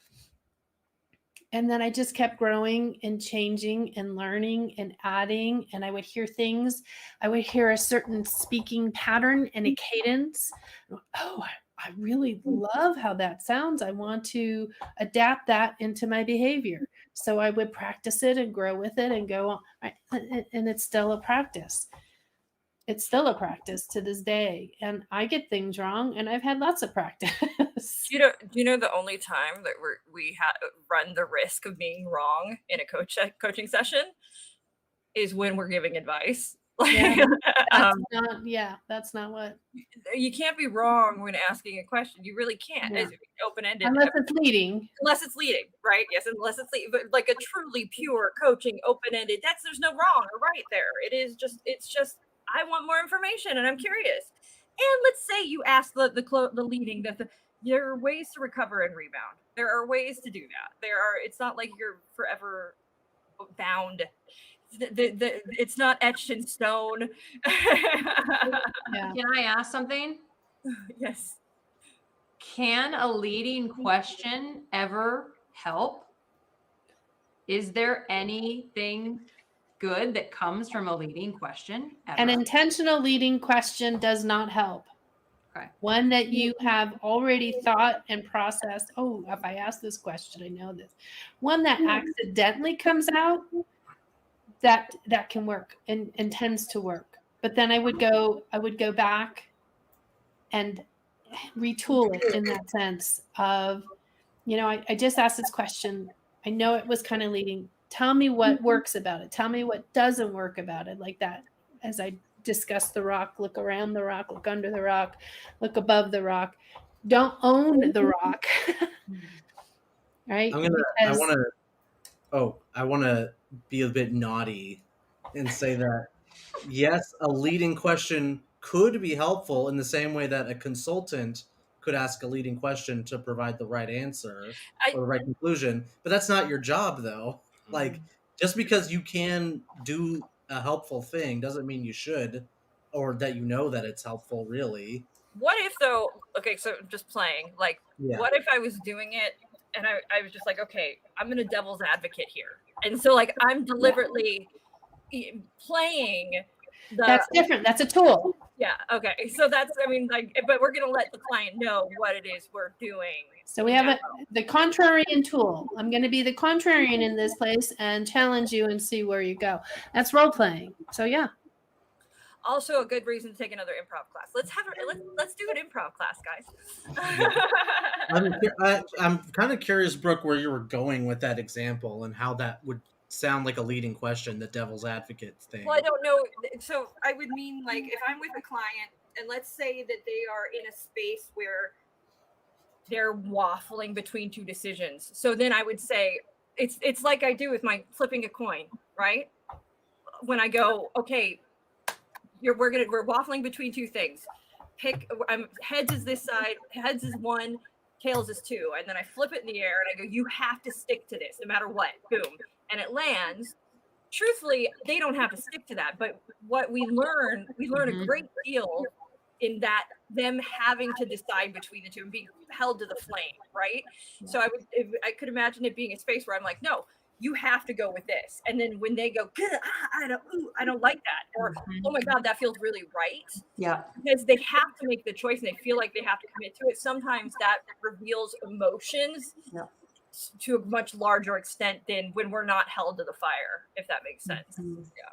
And then I just kept growing and changing and learning and adding. And I would hear things. I would hear a certain speaking pattern and a cadence. Oh, I really love how that sounds. I want to adapt that into my behavior. So I would practice it and grow with it and go on. And it's still a practice. It's still a practice to this day. And I get things wrong, and I've had lots of practice. Do you know the only time that we run the risk of being wrong in a coaching session is when we're giving advice. Yeah, that's not what. You can't be wrong when asking a question. You really can't. Yeah. It's open-ended. Unless it's leading. Unless it's leading, right? Yes, unless it's leading. But like a truly pure coaching, open-ended, there's no wrong or right there. It's just I want more information and I'm curious. And let's say you ask the leading that there are ways to recover and rebound. There are ways to do that. It's not like you're forever bound. It's not etched in stone. Yeah. Can I ask something? Yes. Can a leading question ever help? Is there anything good that comes from a leading question ever? An intentional leading question does not help. Okay. One that you have already thought and processed. Oh, if I ask this question, I know this. One that accidentally comes out, that can work and tends to work. But then I would go back and retool it in that sense of, I just asked this question. I know it was kind of leading. Tell me what works about it. Tell me what doesn't work about it, like that. As I discuss the rock, look around the rock, look under the rock, look above the rock. Don't own the rock. Right? I want to be a bit naughty and say that, yes, a leading question could be helpful in the same way that a consultant could ask a leading question to provide the right answer I- or the right conclusion. But that's not your job, though. Like, just because you can do a helpful thing doesn't mean you should, or that you know that it's helpful, really. What if though? Okay, so just playing. Like, Yeah. what if I was doing it and I was just like, okay, I'm gonna devil's advocate here, and so like I'm deliberately playing the. That's different. That's a tool. Yeah. Okay. So that's. I mean, like, but we're gonna let the client know what it is we're doing. So we have the contrarian tool. I'm going to be the contrarian in this place and challenge you and see where you go. That's role playing. So yeah. Also, a good reason to take another improv class. Let's do an improv class, guys. I'm kind of curious, Brooke, where you were going with that example and how that would sound like a leading question, the devil's advocate thing. Well, I don't know. So I would mean like if I'm with a client and let's say that they are in a space where they're waffling between two decisions. So then I would say it's like I do with my flipping a coin, right? When I go, okay, we're waffling between two things. Pick. Heads is this side. Heads is 1. Tails is 2. And then I flip it in the air and I go, you have to stick to this no matter what. Boom. And it lands. Truthfully, they don't have to stick to that. But what we learn a great deal in that them having to decide between the two and being held to the flame, right? So I could imagine it being a space where I'm like, no, you have to go with this. And then when they go, I don't like that. Or, oh my God, that feels really right. Yeah. Because they have to make the choice and they feel like they have to commit to it. Sometimes that reveals emotions to a much larger extent than when we're not held to the fire, if that makes sense. Yeah.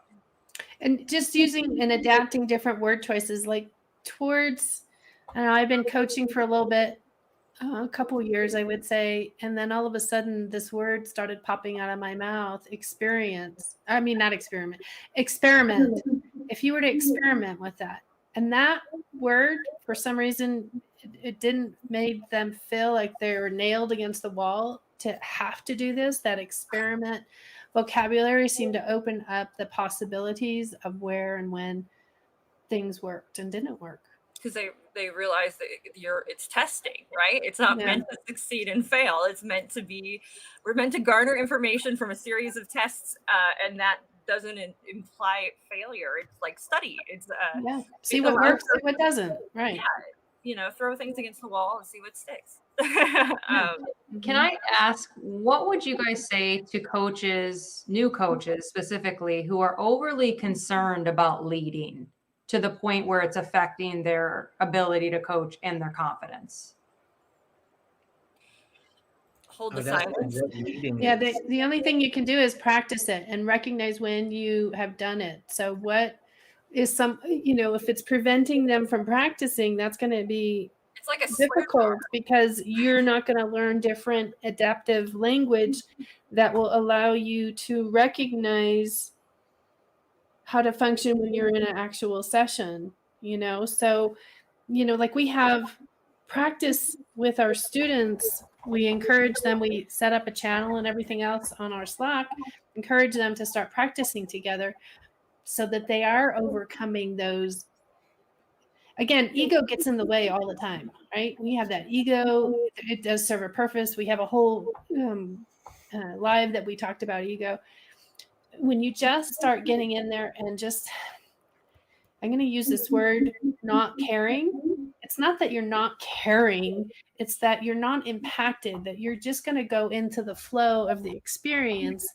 And just using and adapting different word choices, like towards, I don't know, I've been coaching for a little bit, a couple years, I would say. And then all of a sudden this word started popping out of my mouth, experiment. If you were to experiment with that, and that word, for some reason, it didn't make them feel like they were nailed against the wall to have to do this. That experiment vocabulary seemed to open up the possibilities of where and when things worked and didn't work. Because they realize that it's testing, right? It's not meant to succeed and fail. It's meant to be, we're meant to garner information from a series of tests, and that doesn't imply failure. It's like study. It's see what works, see what doesn't. Right. Yeah. Throw things against the wall and see what sticks. Can I ask, what would you guys say to coaches, new coaches specifically, who are overly concerned about leading to the point where it's affecting their ability to coach and their confidence? Hold the silence. Yeah, the only thing you can do is practice it and recognize when you have done it. So what is if it's preventing them from practicing, that's going to be like a difficult because you're not going to learn different adaptive language that will allow you to recognize how to function when you're in an actual session, So, like we have practice with our students. We encourage them, we set up a channel and everything else on our Slack, encourage them to start practicing together so that they are overcoming those. Again, ego gets in the way all the time, right? We have that ego. It does serve a purpose. We have a whole live that we talked about ego. When you just start getting in there and I'm going to use this word, not caring. It's not that you're not caring. It's that you're not impacted, that you're just going to go into the flow of the experience.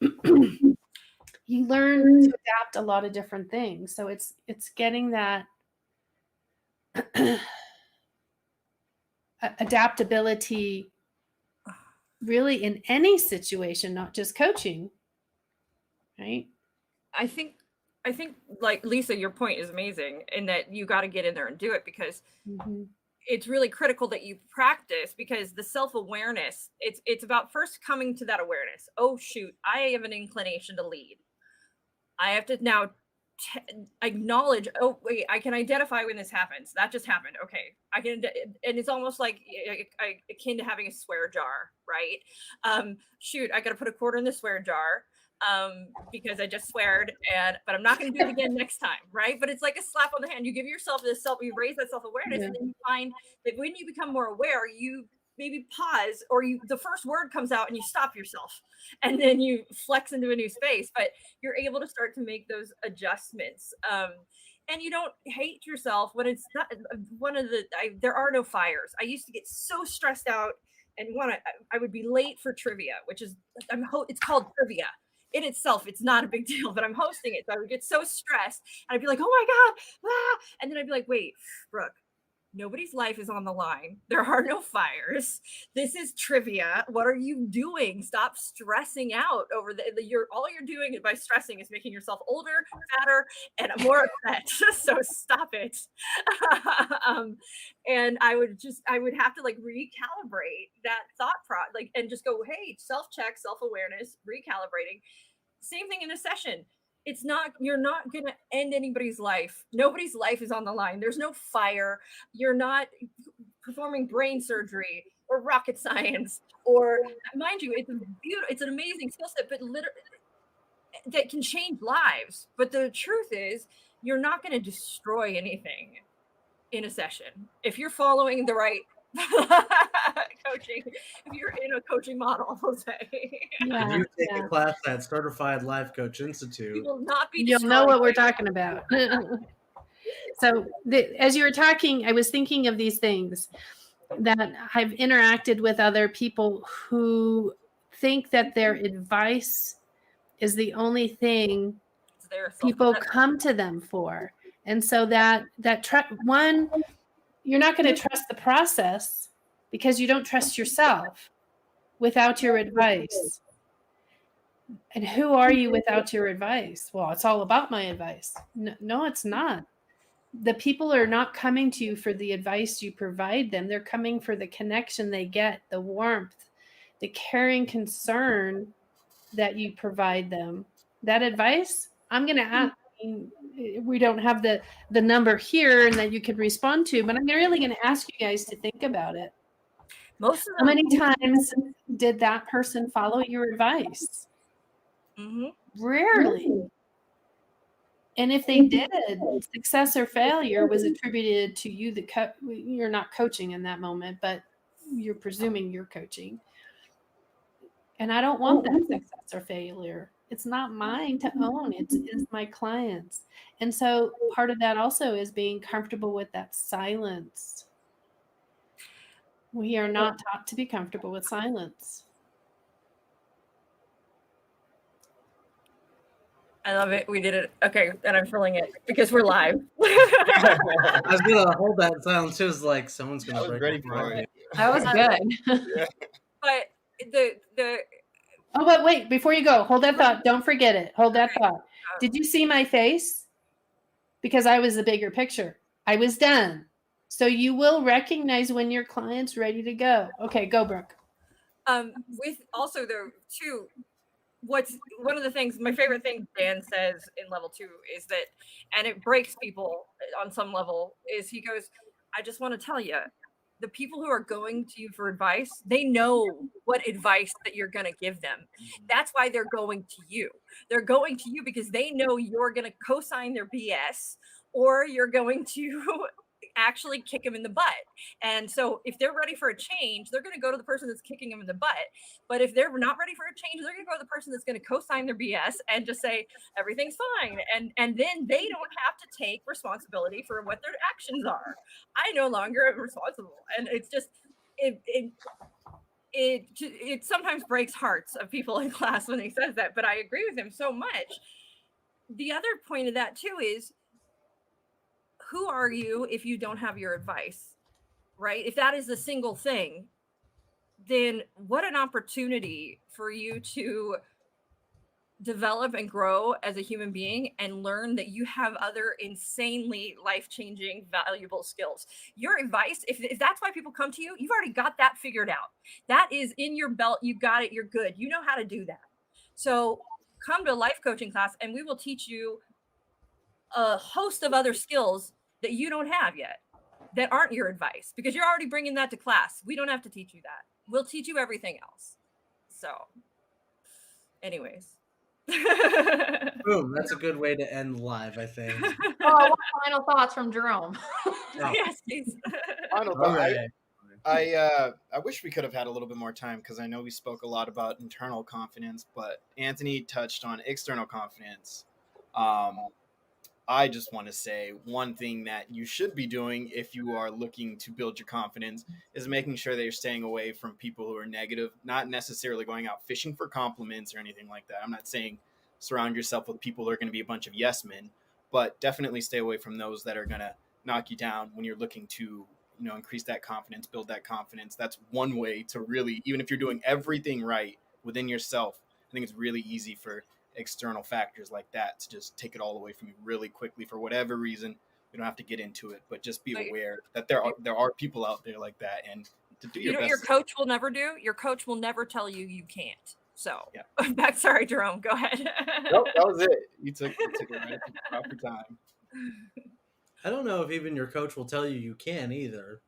You learn to adapt a lot of different things. So it's getting that adaptability really in any situation, not just coaching. Right. I think like Lisa, your point is amazing in that you got to get in there and do it because it's really critical that you practice because the self-awareness, it's about first coming to that awareness. Oh, shoot, I have an inclination to lead. I have to now acknowledge, oh, wait, I can identify when this happens. That just happened. Okay. I can, and it's almost like akin to having a swear jar, right? Shoot, I got to put a quarter in the swear jar. because I just sweared, but I'm not going to do it again next time, right? But it's like a slap on the hand. You give yourself you raise that self-awareness, and then you find that when you become more aware, you maybe pause, or the first word comes out and you stop yourself, and then you flex into a new space, but you're able to start to make those adjustments. And you don't hate yourself when it's not there are no fires. I used to get so stressed out, and I would be late for trivia, which is it's called trivia. In itself, it's not a big deal, but I'm hosting it. So I would get so stressed, and I'd be like, oh my God, ah! And then I'd be like, wait, Brooke, nobody's life is on the line. There are no fires. This is trivia. What are you doing? Stop stressing out over all you're doing by stressing is making yourself older, fatter, and more upset. So stop it. And I would have to like recalibrate that thought and just go, hey, self-check, self-awareness, recalibrating. Same thing in a session. You're not going to end anybody's life. Nobody's life is on the line. There's no fire. You're not performing brain surgery or rocket science, or mind you, it's an amazing skill set, but literally that can change lives. But the truth is, you're not going to destroy anything in a session if you're following the right coaching. If you're in a coaching model, we'll say. If you take a class at Certified Life Coach Institute, you will not be. You'll know what we're talking about. So as you were talking, I was thinking of these things that I've interacted with other people who think that their advice is the only thing people come to them for. And so one, you're not going to trust the process because you don't trust yourself without your advice. And who are you without your advice? Well, it's all about my advice. No, it's not. The people are not coming to you for the advice you provide them. They're coming for the connection they get, the warmth, the caring concern that you provide them. That advice, I'm going to ask. We don't have the number here and that you can respond to, but I'm really going to ask you guys to think about it. How many times did that person follow your advice? Mm-hmm. Rarely. And if they did, success or failure was attributed to you. You're not coaching in that moment, but you're presuming you're coaching. And I don't want that success or failure. It's not mine to own. It's my clients. And so part of that also is being comfortable with that silence. We are not taught to be comfortable with silence. I love it. We did it. Okay, and I'm filling it because we're live. I was gonna hold that silence. It was like someone's gonna break ready for it. That was good. But the Oh, but wait, before you go, hold that thought. Don't forget it. Hold that thought. Did you see my face? Because I was the bigger picture. I was done. So you will recognize when your client's ready to go. Okay, go, Brooke. With also the two, what's one of the things, my favorite thing Dan says in level 2 is that, and it breaks people on some level, is he goes, I just want to tell you, the people who are going to you for advice, they know what advice that you're going to give them. That's why they're going to you. They're going to you because they know you're going to co-sign their BS, or you're going to actually kick them in the butt. And so if they're ready for a change, they're going to go to the person that's kicking them in the butt. But if they're not ready for a change, they're going to go to the person that's going to co-sign their BS and just say everything's fine. And then they don't have to take responsibility for what their actions are. I no longer am responsible. And it's just it sometimes breaks hearts of people in class when he says that, but I agree with him so much. The other point of that too is, who are you if you don't have your advice, right? If that is the single thing, then what an opportunity for you to develop and grow as a human being and learn that you have other insanely life-changing, valuable skills. Your advice, if that's why people come to you, you've already got that figured out. That is in your belt. You got it. You're good. You know how to do that. So come to a life coaching class and we will teach you a host of other skills that you don't have yet, that aren't your advice, because you're already bringing that to class. We don't have to teach you that. We'll teach you everything else. So anyways, Boom. That's a good way to end live, I think. Oh, I want final thoughts from Jerome. Yes, please. Final All thought. right. I wish we could have had a little bit more time because I know we spoke a lot about internal confidence, but Anthony touched on external confidence. I just want to say one thing that you should be doing if you are looking to build your confidence is making sure that you're staying away from people who are negative, not necessarily going out fishing for compliments or anything like that. I'm not saying surround yourself with people who are going to be a bunch of yes men, but definitely stay away from those that are going to knock you down when you're looking to, increase that confidence, build that confidence. That's one way to really, even if you're doing everything right within yourself, I think it's really easy for external factors like that to just take it all away from you really quickly for whatever reason. We don't have to get into it, but just be aware that there are people out there like that, and to do your best. Your coach will never do. Your coach will never tell you can't. So, yeah. Sorry, Jerome. Go ahead. Nope, that was it. You took it right at the proper time. I don't know if even your coach will tell you can either.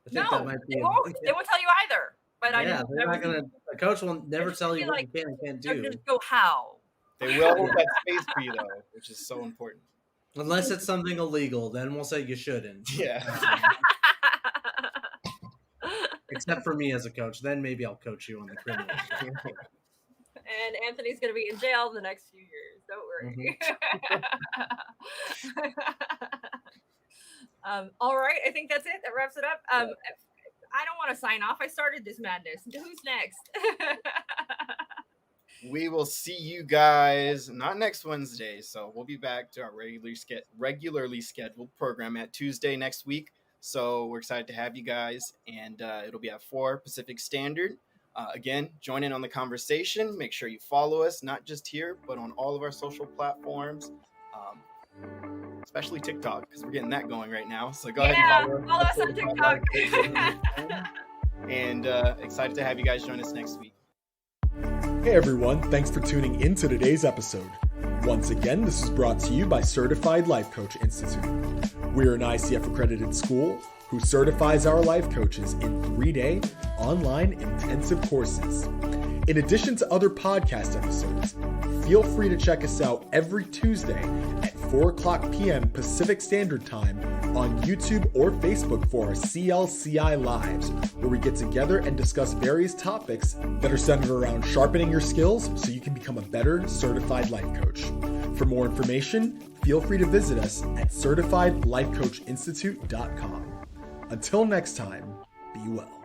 I think No, that might be they won't tell you either. But they're not gonna. A coach will never tell you what like, you can and can't do. Just go how. They will hold that space for you though, which is so important. Unless it's something illegal, then we'll say you shouldn't. Yeah. Except for me as a coach, then maybe I'll coach you on the criminal side. And Anthony's going to be in jail the next few years. Don't worry. All right. I think that's it. That wraps it up. I don't want to sign off. I started this madness. Who's next? We will see you guys not next Wednesday. So we'll be back to our regularly scheduled program at Tuesday next week. So we're excited to have you guys, and it'll be at 4 Pacific Standard. Again, join in on the conversation. Make sure you follow us, not just here, but on all of our social platforms, especially TikTok, because we're getting that going right now. So go ahead and follow us on TikTok. And excited to have you guys join us next week. Hey everyone, thanks for tuning in to today's episode. Once again, this is brought to you by Certified Life Coach Institute. We're an ICF accredited school who certifies our life coaches in 3-day online intensive courses. In addition to other podcast episodes, feel free to check us out every Tuesday at 4:00 p.m. Pacific Standard Time on YouTube or Facebook for our CLCI Lives, where we get together and discuss various topics that are centered around sharpening your skills so you can become a better certified life coach. For more information, feel free to visit us at CertifiedLifeCoachInstitute.com. Until next time, be well.